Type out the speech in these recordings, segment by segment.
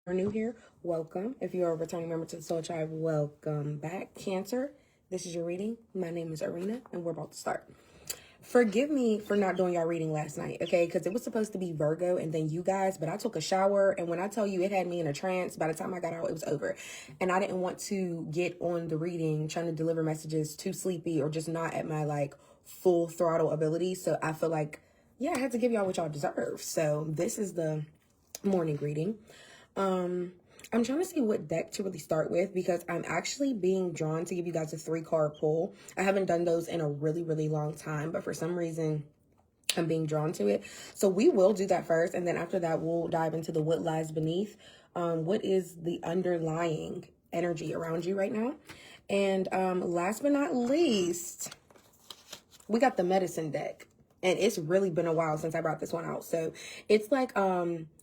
Are new here, welcome. If you are a returning member to the Soul Tribe, welcome back. Cancer, this is your reading. My name is Arena, and we're about to start. Forgive me for not doing y'all reading last night, okay? Because it was supposed to be Virgo and then you guys, but I took a shower, and when I tell you it had me in a trance, by the time I got out, it was over. And I didn't want to get on the reading, trying to deliver messages too sleepy or just not at my, full throttle ability. So I feel like, yeah, I had to give y'all what y'all deserve. So this is the morning reading. I'm trying to see what deck to really start with because I'm actually being drawn to give you guys a 3-card pull. I haven't done those in a really, really long time, but for some reason I'm being drawn to it. So we will do that first, and then after that we'll dive into the what lies beneath. What is the underlying energy around you right now? And last but not least, we got the medicine deck. And it's really been a while since I brought this one out. So it's like,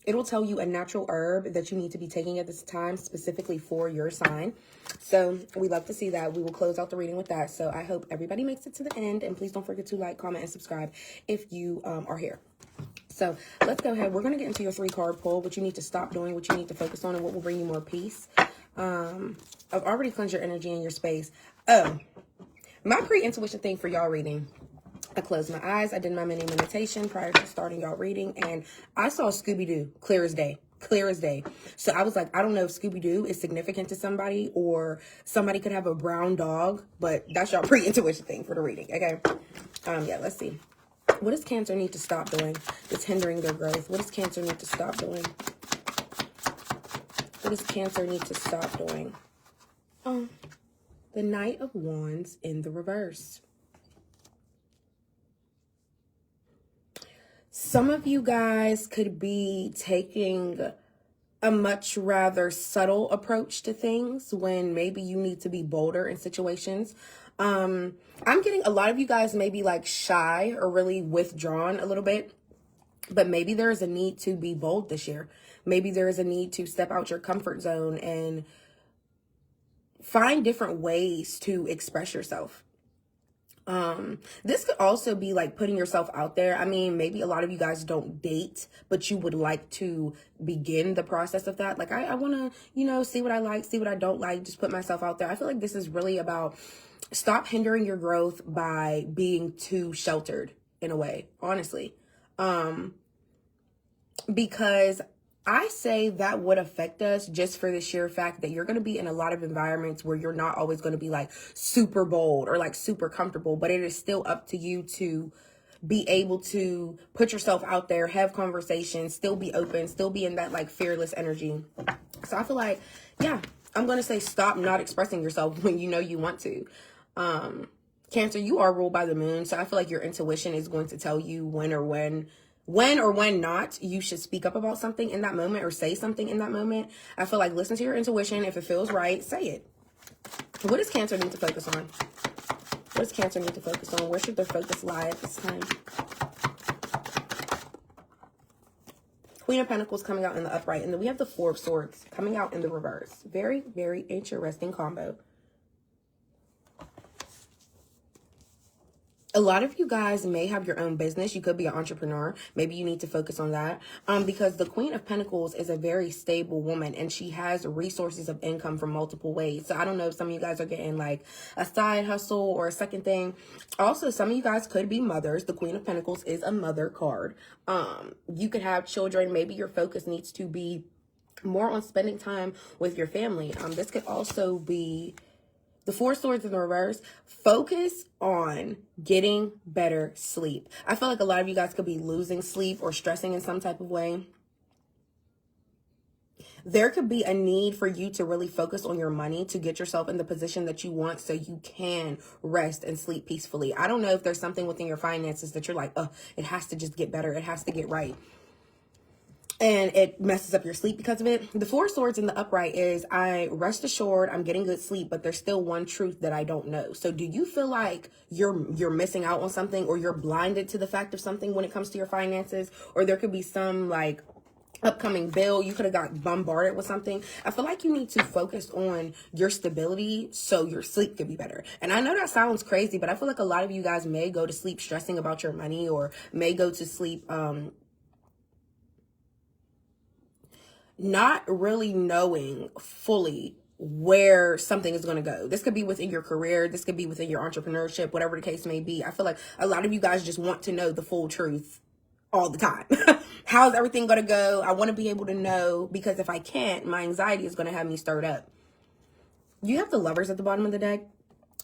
it'll tell you a natural herb that you need to be taking at this time, specifically for your sign. So we love to see that. We will close out the reading with that. So I hope everybody makes it to the end. And please don't forget to like, comment, and subscribe if you are here. So let's go ahead. We're going to get into your 3-card pull, what you need to stop doing, what you need to focus on, and what will bring you more peace. I've already cleansed your energy and your space. Oh, my pre-intuition thing for y'all reading. I closed my eyes. I did my mini meditation prior to starting y'all reading, and I saw Scooby-Doo clear as day. Clear as day. So I was like, I don't know if Scooby-Doo is significant to somebody or somebody could have a brown dog, but that's y'all pre-intuition thing for the reading, okay? Yeah, let's see. What does Cancer need to stop doing that's hindering their growth? What does Cancer need to stop doing? What does Cancer need to stop doing? The Knight of Wands in the reverse. Some of you guys could be taking a much rather subtle approach to things when maybe you need to be bolder in situations. I'm getting a lot of you guys maybe like shy or really withdrawn a little bit, but maybe there is a need to be bold this year. Maybe there is a need to step out your comfort zone and find different ways to express yourself. This could also be like putting yourself out there. I mean, maybe a lot of you guys don't date, but you would like to begin the process of that. Like, I want to, see what I like, see what I don't like, just put myself out there. I feel like this is really about stop hindering your growth by being too sheltered in a way, honestly. Because I say that would affect us just for the sheer fact that you're going to be in a lot of environments where you're not always going to be like super bold or like super comfortable, but it is still up to you to be able to put yourself out there, have conversations, still be open, still be in that like fearless energy. So I feel like, yeah, I'm going to say stop not expressing yourself when you know you want to. Cancer, you are ruled by the moon. So I feel like your intuition is going to tell you when or when not you should speak up about something in that moment or say something in that moment. I feel like listen to your intuition. If it feels right, say it. What does Cancer need to focus on? What does Cancer need to focus on? Where should their focus lie at this time? Queen of Pentacles coming out in the upright, and then we have the Four of Swords coming out in the reverse. Very, very interesting combo. A lot of you guys may have your own business. You could be an entrepreneur. Maybe you need to focus on that because the Queen of Pentacles is a very stable woman and she has resources of income from multiple ways. So I don't know if some of you guys are getting like a side hustle or a second thing. Also, some of you guys could be mothers. The Queen of Pentacles is a mother card. You could have children. Maybe your focus needs to be more on spending time with your family. This could also be the Four Swords in the reverse. Focus on getting better sleep. I feel like a lot of you guys could be losing sleep or stressing in some type of way. There could be a need for you to really focus on your money to get yourself in the position that you want so you can rest and sleep peacefully. I don't know if there's something within your finances that you're like, oh, it has to just get better. It has to get right. And it messes up your sleep because of it. The Four Swords in the upright is I rest assured I'm getting good sleep, but there's still one truth that I don't know. So do you feel like you're missing out on something or you're blinded to the fact of something when it comes to your finances? Or there could be some like upcoming bill, you could have got bombarded with something. I feel like you need to focus on your stability so your sleep could be better. And I know that sounds crazy, but I feel like a lot of you guys may go to sleep stressing about your money or may go to sleep not really knowing fully where something is going to go. This could be within your career. This could be within your entrepreneurship, whatever the case may be. I feel like a lot of you guys just want to know the full truth all the time. How's everything going to go? I want to be able to know, because if I can't, my anxiety is going to have me stirred up. You have the Lovers at the bottom of the deck.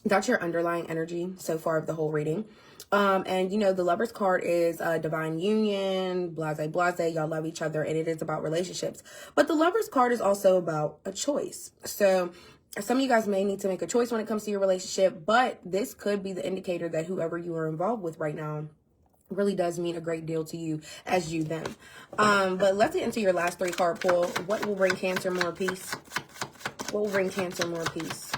That's your underlying energy so far of the whole reading. And you know, the Lovers card is divine union, blase, blase, y'all love each other, and it is about relationships. But the Lovers card is also about a choice. So some of you guys may need to make a choice when it comes to your relationship, but this could be the indicator that whoever you are involved with right now really does mean a great deal to you as you them. But let's get into your last 3 card pull. What will bring Cancer more peace? What will bring Cancer more peace?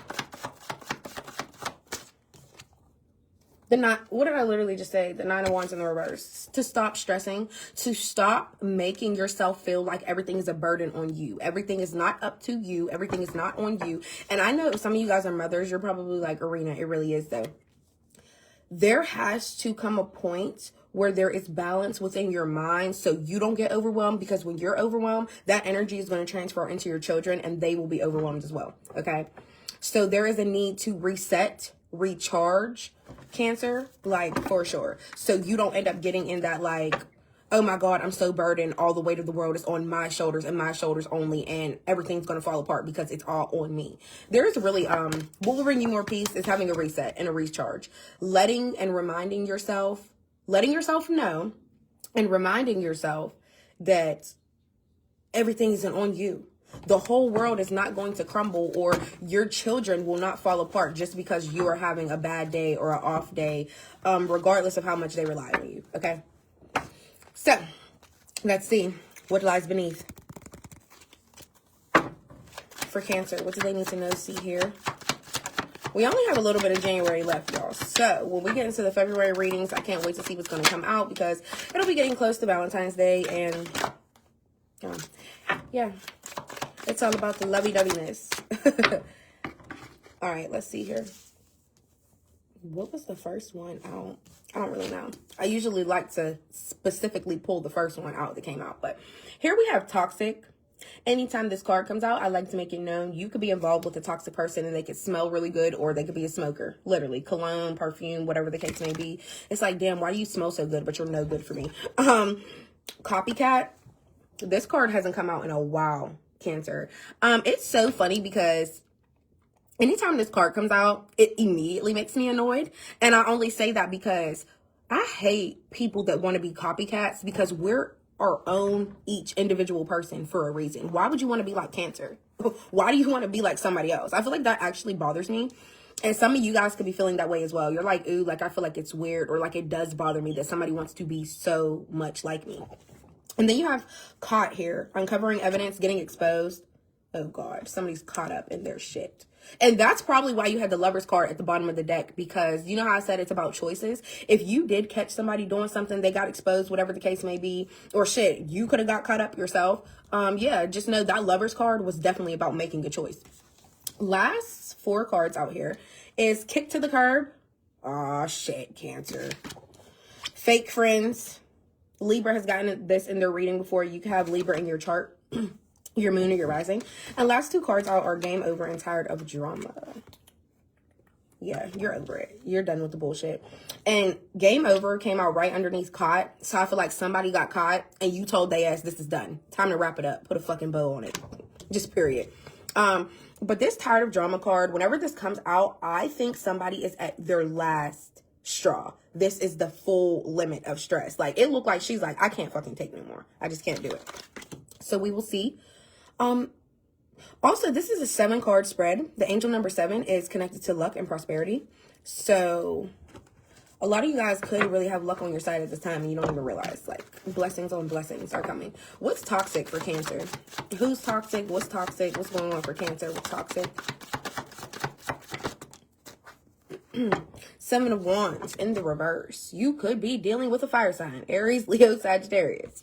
What did I literally just say? The 9 of Wands in the reverse. To stop stressing, to stop making yourself feel like everything is a burden on you. Everything is not up to you. Everything is not on you. And I know if some of you guys are mothers, you're probably like, Arena, it really is though. There has to come a point where there is balance within your mind so you don't get overwhelmed, because when you're overwhelmed, that energy is going to transfer into your children and they will be overwhelmed as well. Okay. So there is a need to reset, recharge, Cancer, like for sure. So you don't end up getting in that like, oh my God, I'm so burdened. All the weight of the world is on my shoulders and my shoulders only. And everything's going to fall apart because it's all on me. There's really, what will bring you more peace is having a reset and a recharge. Letting and reminding yourself, letting yourself know and reminding yourself that everything isn't on you. The whole world is not going to crumble, or your children will not fall apart just because you are having a bad day or an off day, regardless of how much they rely on you. Okay. So let's see what lies beneath for Cancer. What do they need to know? See here. We only have a little bit of January left, y'all. So when we get into the February readings, I can't wait to see what's going to come out, because it'll be getting close to Valentine's Day. And yeah, it's all about the lovey-doveyness. All right, let's see here. What was the first one out? I don't really know. I usually like to specifically pull the first one out that came out. But here we have Toxic. Anytime this card comes out, I like to make it known you could be involved with a toxic person and they could smell really good, or they could be a smoker. Literally, cologne, perfume, whatever the case may be. It's like, damn, why do you smell so good, but you're no good for me? Copycat. This card hasn't come out in a while, Cancer. It's so funny because anytime this card comes out, it immediately makes me annoyed. And I only say that because I hate people that want to be copycats, because we're our own each individual person for a reason. Why would you want to be like Cancer? Why do you want to be like somebody else? I feel like that actually bothers me. And some of you guys could be feeling that way as well. You're like, ooh, like I feel like it's weird, or like it does bother me that somebody wants to be so much like me. And then you have Caught here. Uncovering evidence, getting exposed. Oh God, somebody's caught up in their shit. And that's probably why you had the Lovers card at the bottom of the deck, because you know how I said it's about choices. If you did catch somebody doing something, they got exposed, whatever the case may be, or shit, you could have got caught up yourself. Yeah, just know that Lovers card was definitely about making a choice. Last 4 cards out here is Kick to the Curb. Aw, shit, Cancer. Fake friends. Libra has gotten this in their reading before. You can have Libra in your chart. Your moon or your rising. And last 2 cards out are Game Over and Tired of Drama. Yeah, you're over it. You're done with the bullshit. And Game Over came out right underneath Caught. So I feel like somebody got caught and you told they ass this is done. Time to wrap it up. Put a fucking bow on it. Just period. But this Tired of Drama card, whenever this comes out, I think somebody is at their last straw. This is the full limit of stress. Like, it looked like she's like, I can't fucking take no more. I just can't do it. So we will see. Also, this is a 7 card spread. The angel number 7 is connected to luck and prosperity. So a lot of you guys could really have luck on your side at this time and you don't even realize, like, blessings on blessings are coming. What's toxic for Cancer? Who's toxic? What's toxic? What's going on for Cancer? What's toxic? 7 of Wands in the reverse. You could be dealing with a fire sign. Aries, Leo, Sagittarius.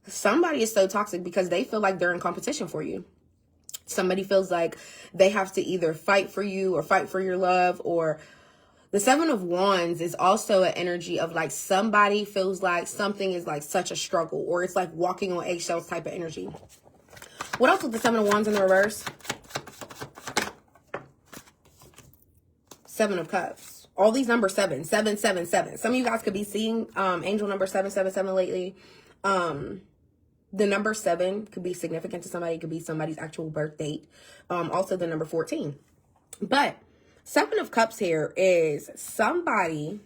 Somebody is so toxic because they feel like they're in competition for you. Somebody feels like they have to either fight for you or fight for your love, or The Seven of Wands is also an energy of like somebody feels like something is like such a struggle, or it's like walking on eggshells type of energy. What else with the Seven of Wands in the reverse? Seven of Cups. All these numbers 7. Some of you guys could be seeing angel number 777 lately. The number 7 could be significant to somebody. It could be somebody's actual birth date. Also the number 14. But Seven of Cups here is somebody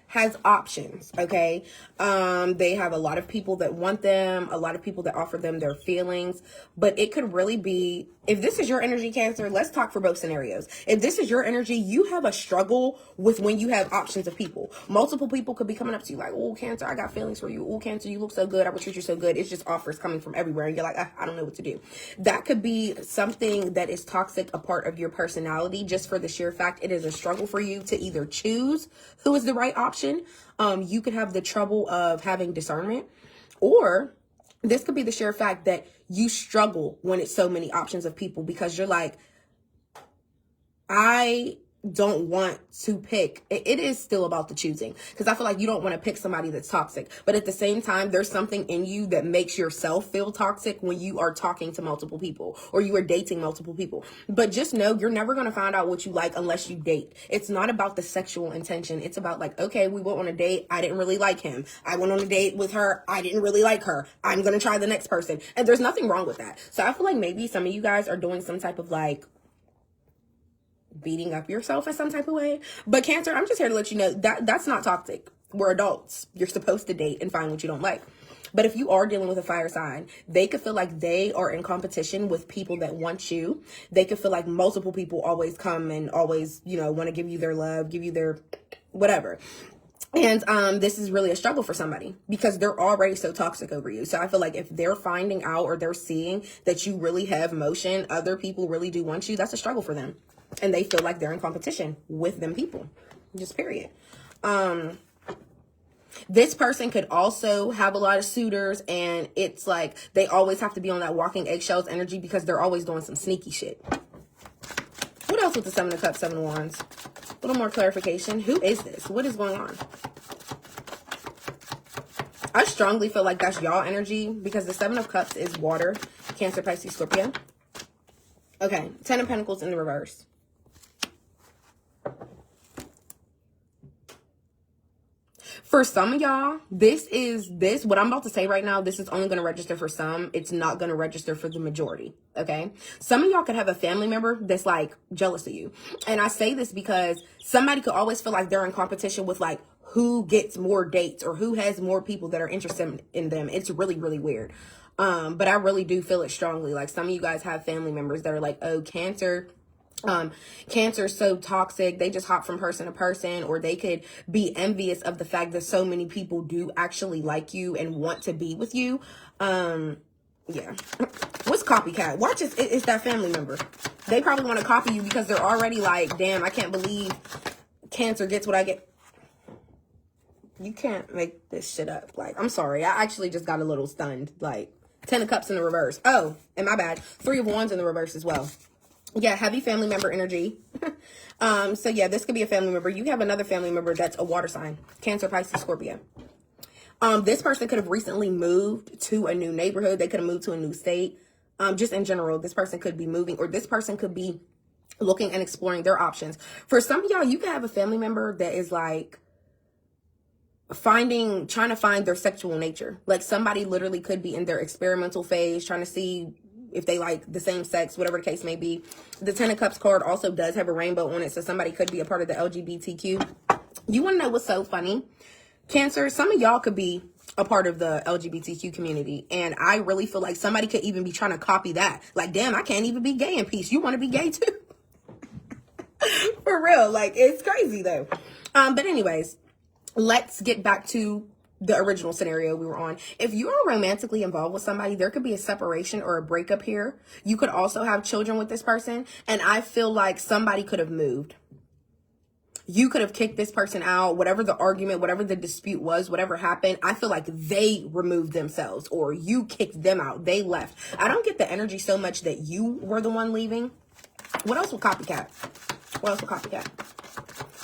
has options, okay? They have a lot of people that want them, a lot of people that offer them their feelings, but it could really be, if this is your energy, Cancer, let's talk for both scenarios. If this is your energy, you have a struggle with when you have options of people. Multiple people could be coming up to you like, oh, Cancer, I got feelings for you. Oh, Cancer, you look so good. I would treat you so good. It's just offers coming from everywhere. And you're like, I don't know what to do. That could be something that is toxic, a part of your personality, just for the sheer fact it is a struggle for you to either choose who is the right option. You could have the trouble of having discernment, or this could be the sheer fact that you struggle when it's so many options of people, because you're like, I don't want to pick. It is still about the choosing, because I feel like you don't want to pick somebody that's toxic, but at the same time, there's something in you that makes yourself feel toxic when you are talking to multiple people or you are dating multiple people. But just know you're never going to find out what you like unless you date. It's not about the sexual intention. It's about like, okay, we went on a date. I didn't really like him. I went on a date with her. I didn't really like her. I'm going to try the next person. And there's nothing wrong with that. So I feel like maybe some of you guys are doing some type of like beating up yourself in some type of way. But Cancer, I'm just here to let you know that that's not toxic. We're adults. You're supposed to date and find what you don't like. But if you are dealing with a fire sign, they could feel like they are in competition with people that want you. They could feel like multiple people always come and always, you know, want to give you their love, give you their whatever. And this is really a struggle for somebody because they're already so toxic over you. So I feel like if they're finding out or they're seeing that you really have motion, other people really do want you, that's a struggle for them. And they feel like they're in competition with them people. Just period. This person could also have a lot of suitors, and it's like they always have to be on that walking eggshells energy because they're always doing some sneaky shit. What else with the Seven of Cups, Seven of Wands? A little more clarification. Who is this? What is going on? I strongly feel like that's y'all energy because the Seven of Cups is water. Cancer, Pisces, Scorpio. Okay, Ten of Pentacles in the reverse. For some of y'all, what I'm about to say right now, this is only going to register for some. It's not going to register for the majority, okay? Some of y'all could have a family member that's like jealous of you. And I say this because somebody could always feel like they're in competition with like who gets more dates or who has more people that are interested in them. It's really, really weird. But I really do feel it strongly. Like some of you guys have family members that are like, oh, Cancer's so toxic, they just hop from person to person, or they could be envious of the fact that so many people do actually like you and want to be with you. Yeah. What's copycat? Watch it's that family member. They probably want to copy you because they're already like, damn, I can't believe Cancer gets what I get. You can't make this shit up. Like, I'm sorry. I actually just got a little stunned. Like, Ten of Cups in the reverse. Oh, and my bad. Three of Wands in the reverse as well. Yeah, heavy family member energy. So yeah, this could be a family member. You have another family member that's a water sign. Cancer, Pisces, Scorpio. This person could have recently moved to a new neighborhood. They could have moved to a new state. Just in general, this person could be moving, or this person could be looking and exploring their options. For some of y'all, you could have a family member that is like trying to find their sexual nature. Like somebody literally could be in their experimental phase, trying to see if they like the same sex, whatever the case may be. The Ten of Cups card also does have a rainbow on it, so somebody could be a part of the LGBTQ. You want to know what's so funny? Cancer, some of y'all could be a part of the LGBTQ community, and I really feel like somebody could even be trying to copy that. Like, damn, I can't even be gay in peace. You want to be gay too? For real, like, it's crazy though. But anyways, let's get back to the original scenario we were on. If you are romantically involved with somebody, there could be a separation or a breakup here. You could also have children with this person. And I feel like somebody could have moved. You could have kicked this person out, whatever the argument, whatever the dispute was, whatever happened. I feel like they removed themselves or you kicked them out. They left. I don't get the energy so much that you were the one leaving. What else with copycat? What else with copycat?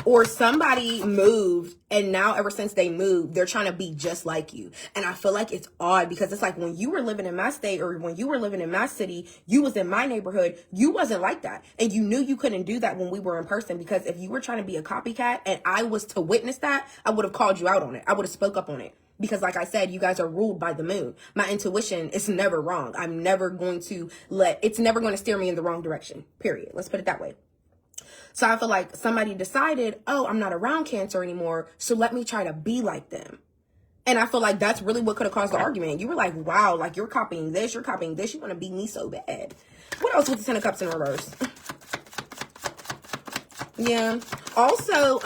Or somebody moved and now ever since they moved, they're trying to be just like you. And I feel like it's odd because it's like when you were living in my state or when you were living in my city, you was in my neighborhood, you wasn't like that. And you knew you couldn't do that when we were in person, because if you were trying to be a copycat and I was to witness that, I would have called you out on it. I would have spoke up on it. Because like I said, you guys are ruled by the moon. My intuition is never wrong. It's never going to steer me in the wrong direction, period. Let's put it that way. So I feel like somebody decided, oh, I'm not around Cancer anymore, so let me try to be like them. And I feel like that's really what could have caused the argument. You were like, wow, like you're copying this, you want to be me so bad. What else with the Ten of Cups in reverse? Yeah. Also,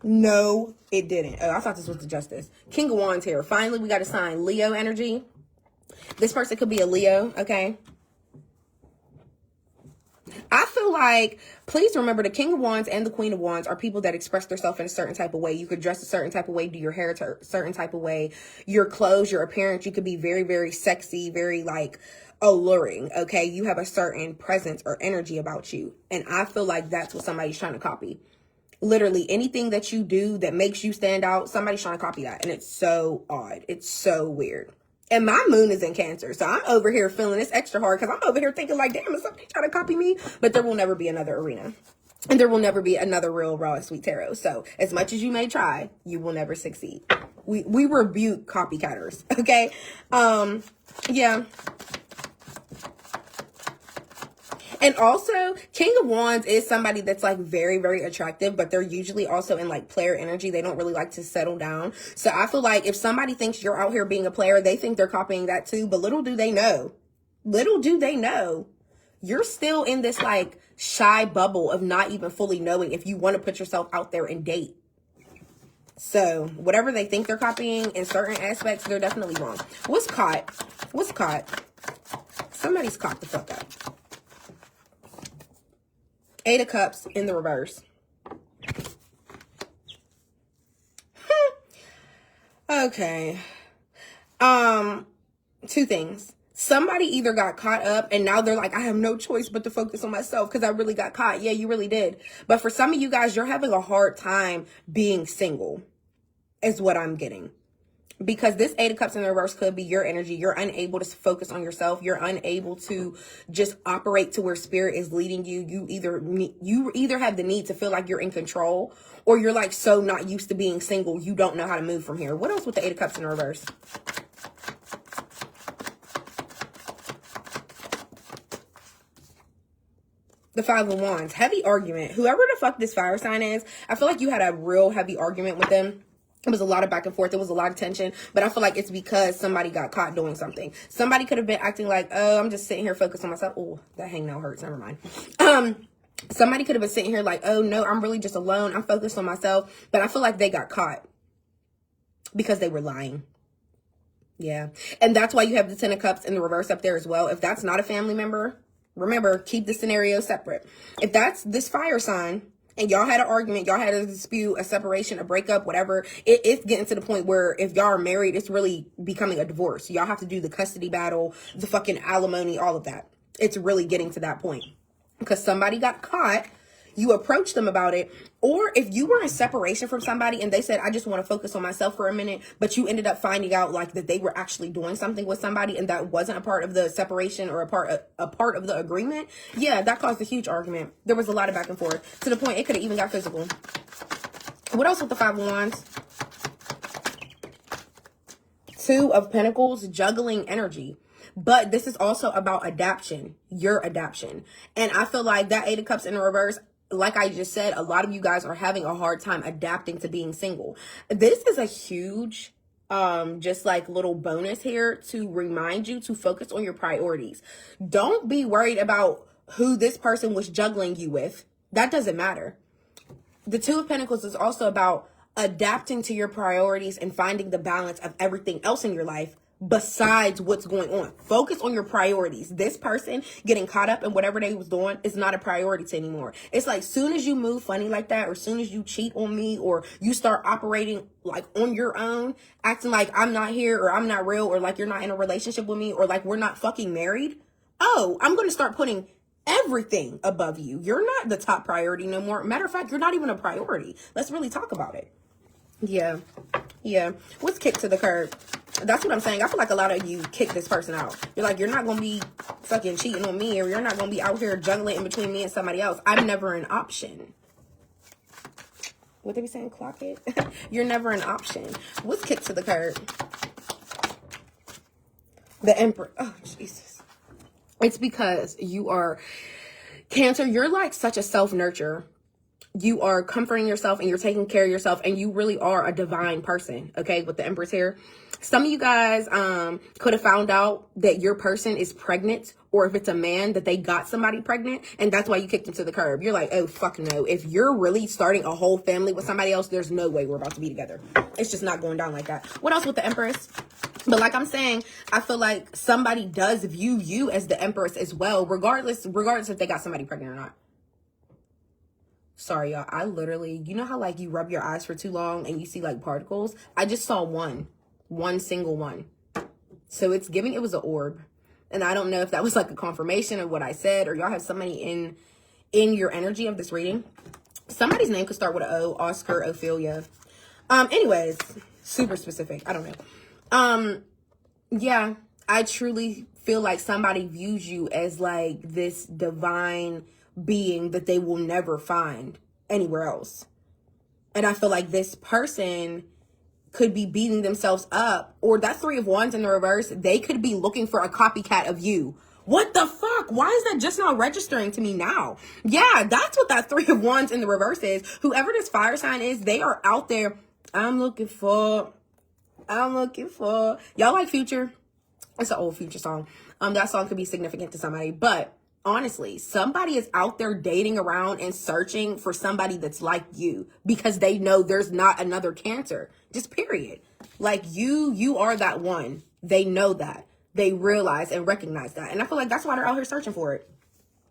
no, it didn't. Oh, I thought this was the Justice. King of Wands here. Finally, we got a sign. Leo energy. This person could be a Leo, okay? I feel like, please remember, the King of Wands and the Queen of Wands are people that express themselves in a certain type of way. You could dress a certain type of way, do your hair a certain type of way, your clothes, your appearance. You could be very, very sexy, very like alluring, okay? You have a certain presence or energy about you. And I feel like that's what somebody's trying to copy. Literally anything that you do that makes you stand out, somebody's trying to copy that. And it's so odd. It's so weird. And my moon is in Cancer. So I'm over here feeling this extra hard because I'm over here thinking like, damn, is somebody trying to copy me? But there will never be another Arena. And there will never be another real raw and sweet tarot. So as much as you may try, you will never succeed. We rebuke copycatters. Okay. Yeah. And also, King of Wands is somebody that's like very, very attractive, but they're usually also in like player energy. They don't really like to settle down. So I feel like if somebody thinks you're out here being a player, they think they're copying that too. But little do they know, you're still in this like shy bubble of not even fully knowing if you want to put yourself out there and date. So whatever they think they're copying in certain aspects, they're definitely wrong. What's caught? Somebody's caught the fuck up. Eight of Cups in the reverse. Okay. Two things. Somebody either got caught up and now they're like, I have no choice but to focus on myself because I really got caught. Yeah, you really did. But for some of you guys, you're having a hard time being single is what I'm getting. Because this Eight of Cups in the reverse could be your energy. You're unable to focus on yourself. You're unable to just operate to where spirit is leading you. You either have the need to feel like you're in control, or you're like so not used to being single, you don't know how to move from here. What else with the Eight of Cups in the reverse? The Five of Wands. Heavy argument. Whoever the fuck this fire sign is, I feel like you had a real heavy argument with them. It was a lot of back and forth. It was a lot of tension. But I feel like it's because somebody got caught doing something. Somebody could have been acting like, oh, I'm just sitting here focused on myself. Oh, that hangnail hurts. Never mind. Somebody could have been sitting here like, oh, no, I'm really just alone. I'm focused on myself. But I feel like they got caught because they were lying. Yeah. And that's why you have the Ten of Cups in the reverse up there as well. If that's not a family member, remember, keep the scenario separate. If that's this fire sign, and y'all had an argument, y'all had a dispute, a separation, a breakup, whatever, it's getting to the point where if y'all are married, it's really becoming a divorce. Y'all have to do the custody battle, the fucking alimony, all of that. It's really getting to that point. Because somebody got caught, you approached them about it. Or if you were in separation from somebody and they said, I just want to focus on myself for a minute, but you ended up finding out like that they were actually doing something with somebody and that wasn't a part of the separation or a part of the agreement. Yeah, that caused a huge argument. There was a lot of back and forth to the point it could have even got physical. What else with the Five of Wands? Two of Pentacles, juggling energy. But this is also about adaptation, your adaptation. And I feel like that Eight of Cups in the reverse, like I just said, a lot of you guys are having a hard time adapting to being single. This is a huge, just like little bonus here to remind you to focus on your priorities. Don't be worried about who this person was juggling you with. That doesn't matter. The Two of Pentacles is also about adapting to your priorities and finding the balance of everything else in your life besides what's going on. Focus on your priorities. This person getting caught up in whatever they was doing is not a priority to anymore. It's like soon as you move funny like that, or soon as you cheat on me, or you start operating like on your own, acting like I'm not here or I'm not real, or like you're not in a relationship with me, or like we're not fucking married. Oh, I'm going to start putting everything above you. You're not the top priority no more. Matter of fact, you're not even a priority. Let's really talk about it. Yeah. What's kicked to the curb? That's what I'm saying. I feel like a lot of you kick this person out. You're like, you're not going to be fucking cheating on me, or you're not going to be out here juggling in between me and somebody else. I'm never an option. What they be saying? Clock it. You're never an option. What's kicked to the curb? The Emperor. Oh, Jesus. It's because you are Cancer. You're like such a self-nurturer. You are comforting yourself and you're taking care of yourself, and you really are a divine person. Okay, with the Empress here. Some of you guys could have found out that your person is pregnant, or if it's a man, that they got somebody pregnant, and that's why you kicked them to the curb. You're like, oh, fuck no. If you're really starting a whole family with somebody else, there's no way we're about to be together. It's just not going down like that. What else with the Empress? But like I'm saying, I feel like somebody does view you as the Empress as well, regardless if they got somebody pregnant or not. Sorry, y'all. I literally, you know how like you rub your eyes for too long and you see like particles? I just saw one single one. So it's giving, it was an orb. And I don't know if that was like a confirmation of what I said, or y'all have somebody in your energy of this reading. Somebody's name could start with an O, Oscar, Ophelia. Anyways, super specific. I don't know. Yeah, I truly feel like somebody views you as like this divine being that they will never find anywhere else. And I feel like this person could be beating themselves up, or that Three of Wands in the reverse, they could be looking for a copycat of you. What the fuck? Why is that just not registering to me now? Yeah, that's what that Three of Wands in the reverse is. Whoever this fire sign is, they are out there. I'm looking for. Y'all like Future? It's an old Future song. That song could be significant to somebody, but honestly, somebody is out there dating around and searching for somebody that's like you, because they know there's not another Cancer. Just period. Like you are that one. They know that. They realize and recognize that. And I feel like that's why they're out here searching for it.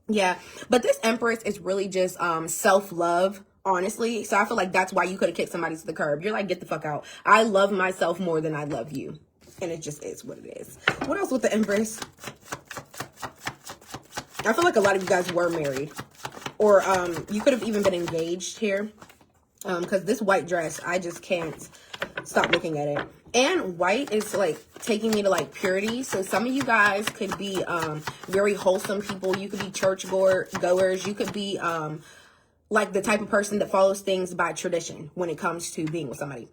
Yeah. But this Empress is really just self-love, honestly. So I feel like that's why you could have kicked somebody to the curb. You're like, get the fuck out. I love myself more than I love you. And it just is what it is. What else with the Empress? I feel like a lot of you guys were married, or you could have even been engaged here, because this white dress, I just can't stop looking at it. And white is like taking me to like purity. So some of you guys could be very wholesome people. You could be church goers. You could be like the type of person that follows things by tradition when it comes to being with somebody.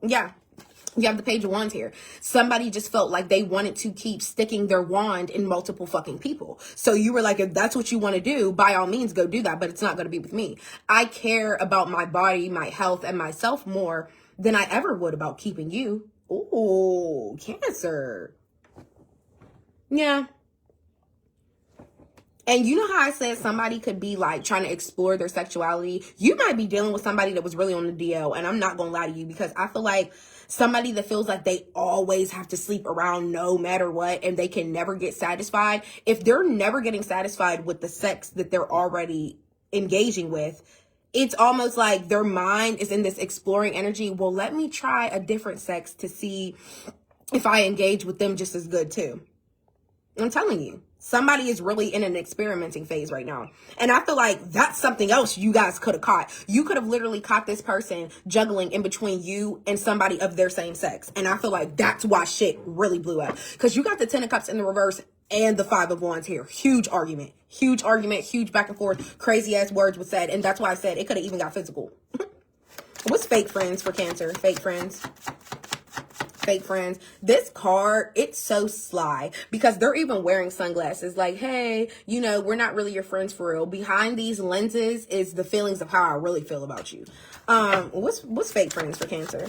Yeah. You have the Page of Wands here. Somebody just felt like they wanted to keep sticking their wand in multiple fucking people. So you were like, if that's what you want to do, by all means, go do that. But it's not going to be with me. I care about my body, my health, and myself more than I ever would about keeping you. Ooh, Cancer. Yeah. And you know how I said somebody could be like trying to explore their sexuality? You might be dealing with somebody that was really on the DL. And I'm not going to lie to you, because I feel like somebody that feels like they always have to sleep around no matter what, and they can never get satisfied. If they're never getting satisfied with the sex that they're already engaging with, it's almost like their mind is in this exploring energy. Well, let me try a different sex to see if I engage with them just as good too. I'm telling you, somebody is really in an experimenting phase right now. And I feel like that's something else you guys could have caught. You could have literally caught this person juggling in between you and somebody of their same sex. And I feel like that's why shit really blew up. Because you got the Ten of Cups in the reverse and the Five of Wands here. Huge argument, huge back and forth. Crazy ass words were said. And that's why I said it could have even got physical. What's fake friends for Cancer? Fake friends. Fake friends. This card, it's so sly, because they're even wearing sunglasses. Like, hey, you know, we're not really your friends for real. Behind these lenses is the feelings of how I really feel about you. What's fake friends for Cancer?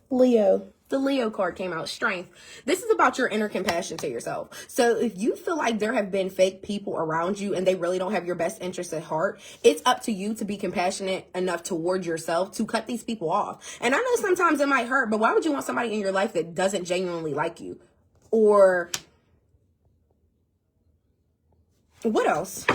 Leo. The Leo card came out, Strength. This is about your inner compassion to yourself. So if you feel like there have been fake people around you and they really don't have your best interests at heart, it's up to you to be compassionate enough toward yourself to cut these people off. And I know sometimes it might hurt, but why would you want somebody in your life that doesn't genuinely like you? Or what else?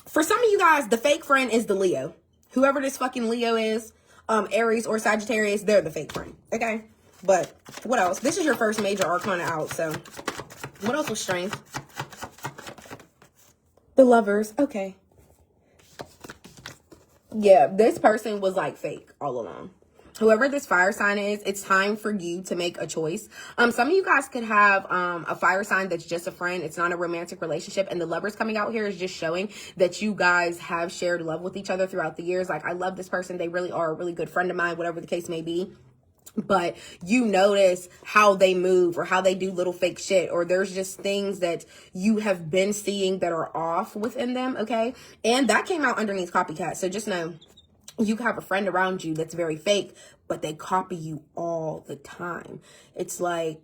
For some of you guys, the fake friend is the Leo. Whoever this fucking Leo is, Aries or Sagittarius, they're the fake friend. Okay? But what else? This is your first major arcana out, so what else was Strength? The Lovers. Okay. Yeah, this person was like fake all along. Whoever this fire sign is, it's time for you to make a choice. Some of you guys could have a fire sign that's just a friend. It's not a romantic relationship. And the Lovers coming out here is just showing that you guys have shared love with each other throughout the years. Like, I love this person. They really are a really good friend of mine, whatever the case may be. But you notice how they move or how they do little fake shit, or there's just things that you have been seeing that are off within them, okay? And that came out underneath copycat. So just know you have a friend around you that's very fake, but they copy you all the time. It's like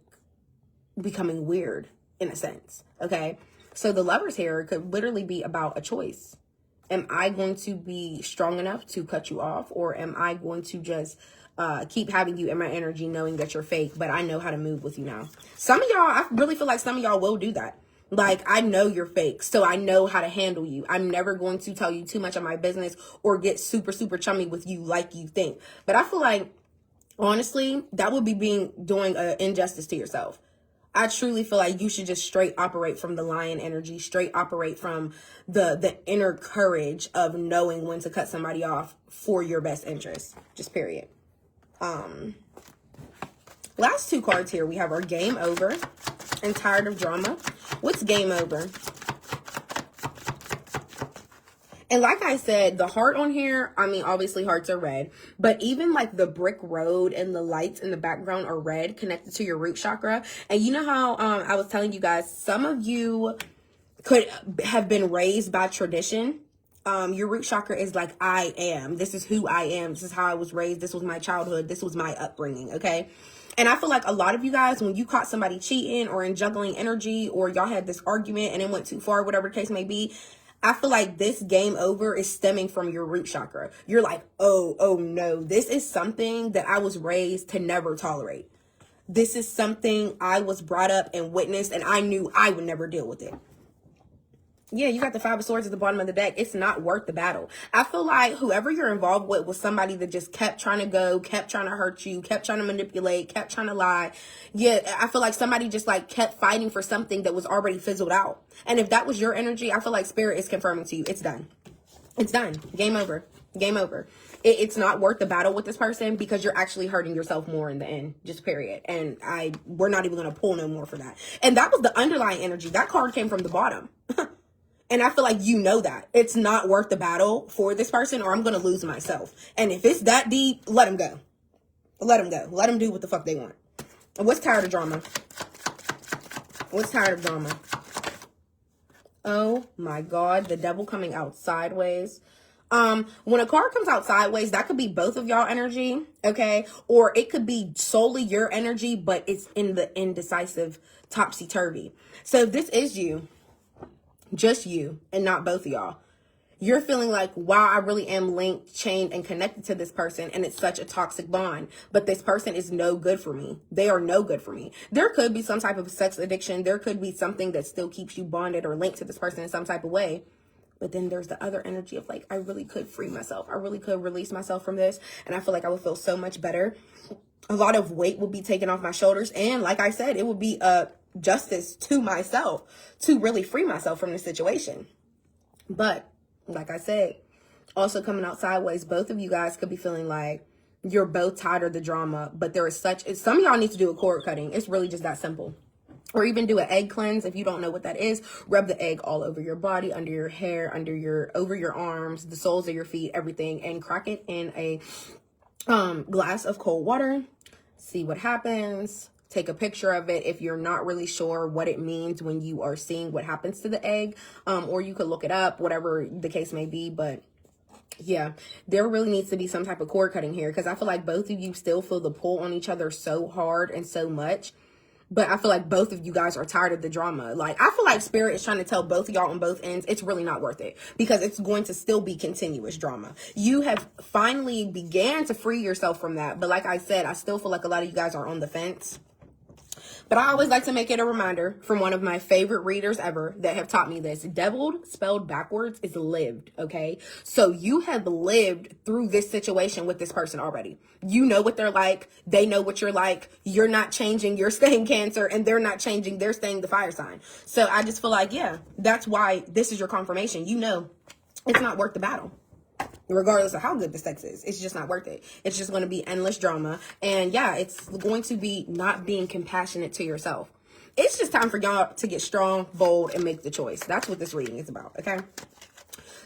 becoming weird in a sense, okay? So the Lovers here could literally be about a choice. Am I going to be strong enough to cut you off, or am I going to just keep having you in my energy knowing that you're fake, but I know how to move with you now? Some of y'all, I really feel like some of y'all will do that. Like, I know you're fake, so I know how to handle you. I'm never going to tell you too much of my business or get super, super chummy with you like you think. But I feel like, honestly, that would be doing an injustice to yourself. I truly feel like you should just straight operate from the lion energy, straight operate from the inner courage of knowing when to cut somebody off for your best interest. Just period. Last two cards here, we have our game over and tired of drama. What's game over? And like I said, the heart on here, I mean, obviously hearts are red, but even like the brick road and the lights in the background are red, connected to your root chakra. And you know how I was telling you guys, some of you could have been raised by tradition. Your root chakra is like, I am. This is who I am. This is how I was raised. This was my childhood. This was my upbringing. Okay. And I feel like a lot of you guys, when you caught somebody cheating or in juggling energy, or y'all had this argument and it went too far, whatever the case may be, I feel like this game over is stemming from your root chakra. You're like, oh no, this is something that I was raised to never tolerate. This is something I was brought up and witnessed, and I knew I would never deal with it. Yeah, you got the Five of Swords at the bottom of the deck. It's not worth the battle. I feel like whoever you're involved with was somebody that just kept trying to go, kept trying to hurt you, kept trying to manipulate, kept trying to lie. Yeah, I feel like somebody just like kept fighting for something that was already fizzled out. And if that was your energy, I feel like Spirit is confirming to you, it's done. It's done. Game over. Game over. It's not worth the battle with this person, because you're actually hurting yourself more in the end. Just period. And we're not even going to pull no more for that. And that was the underlying energy. That card came from the bottom. And I feel like you know that. It's not worth the battle for this person, or I'm going to lose myself. And if it's that deep, let them go. Let them go. Let them do what the fuck they want. What's tired of drama? What's tired of drama? Oh my God. The Devil coming out sideways. When a card comes out sideways, that could be both of y'all energy, okay? Or it could be solely your energy, but it's in the indecisive topsy-turvy. So if this is you, just you and not both of y'all, you're feeling like, wow, I really am linked, chained, and connected to this person, and it's such a toxic bond, but this person is no good for me. They are no good for me. There could be some type of sex addiction. There could be something that still keeps you bonded or linked to this person in some type of way. But then there's the other energy of like, I really could free myself. I really could release myself from this, and I feel like I would feel so much better. A lot of weight will be taken off my shoulders, and like I said, it would be justice to myself to really free myself from this situation. But like I said, also coming out sideways, both of you guys could be feeling like you're both tired of the drama, but there is some of y'all need to do a cord cutting. It's really just that simple. Or even do an egg cleanse. If you don't know what that is, rub the egg all over your body, under your hair, over your arms, the soles of your feet, everything, and crack it in a glass of cold water. See what happens. Take a picture of it if you're not really sure what it means when you are seeing what happens to the egg. Or you could look it up, whatever the case may be. But yeah, there really needs to be some type of cord cutting here, because I feel like both of you still feel the pull on each other so hard and so much. But I feel like both of you guys are tired of the drama. Like, I feel like Spirit is trying to tell both of y'all on both ends, it's really not worth it, because it's going to still be continuous drama. You have finally began to free yourself from that. But like I said, I still feel like a lot of you guys are on the fence. But I always like to make it a reminder from one of my favorite readers ever that have taught me this. Deviled, spelled backwards, is lived, okay? So you have lived through this situation with this person already. You know what they're like. They know what you're like. You're not changing. You're staying Cancer, and they're not changing. They're staying the fire sign. So I just feel like, yeah, that's why this is your confirmation. You know it's not worth the battle. Regardless of how good the sex is, it's just not worth it. It's just going to be endless drama. And yeah, it's going to be not being compassionate to yourself. It's just time for y'all to get strong, bold, and make the choice. That's what this reading is about, okay?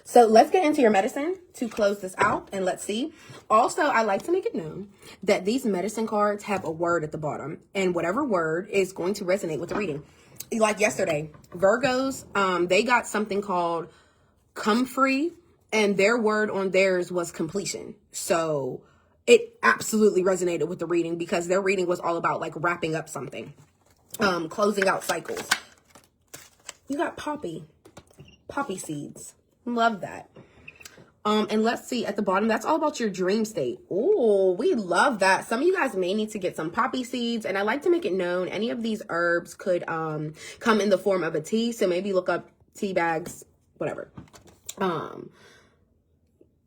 So let's get into your medicine to close this out, and let's see. Also, I like to make it known that these medicine cards have a word at the bottom, and whatever word is going to resonate with the reading. Like yesterday, Virgos, they got something called come free. And their word on theirs was completion. So it absolutely resonated with the reading because their reading was all about like wrapping up something, closing out cycles. You got poppy seeds. Love that. And let's see at the bottom, that's all about your dream state. Oh, we love that. Some of you guys may need to get some poppy seeds. And I like to make it known any of these herbs could come in the form of a tea. So maybe look up tea bags, whatever.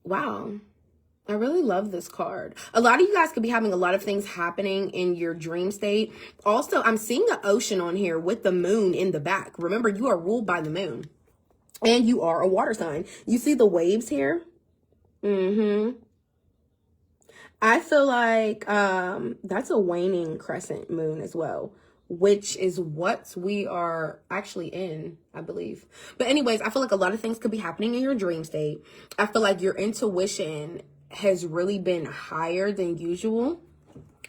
Wow. I really love this card. A lot of you guys could be having a lot of things happening in your dream state. Also, I'm seeing the ocean on here with the moon in the back. Remember, you are ruled by the moon. And you are a water sign. You see the waves here? I feel like that's a waning crescent moon as well, which is what we are actually in, I believe. But anyways, I feel like a lot of things could be happening in your dream state. I feel like your intuition has really been higher than usual.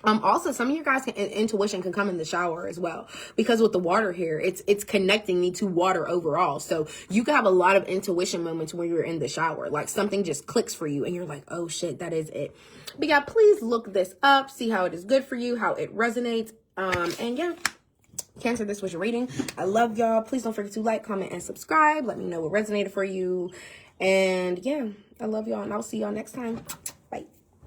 Also, some of you guys intuition can come in the shower as well, because with the water here, it's connecting me to water overall. So you can have a lot of intuition moments when you're in the shower, like something just clicks for you and you're like, oh shit, that is it. But yeah, please look this up, see how it is good for you, how it resonates. And yeah, Cancer, this was your reading. I love y'all. Please don't forget to like, comment, and subscribe. Let me know what resonated for you. And yeah, I love y'all, and I'll see y'all next time.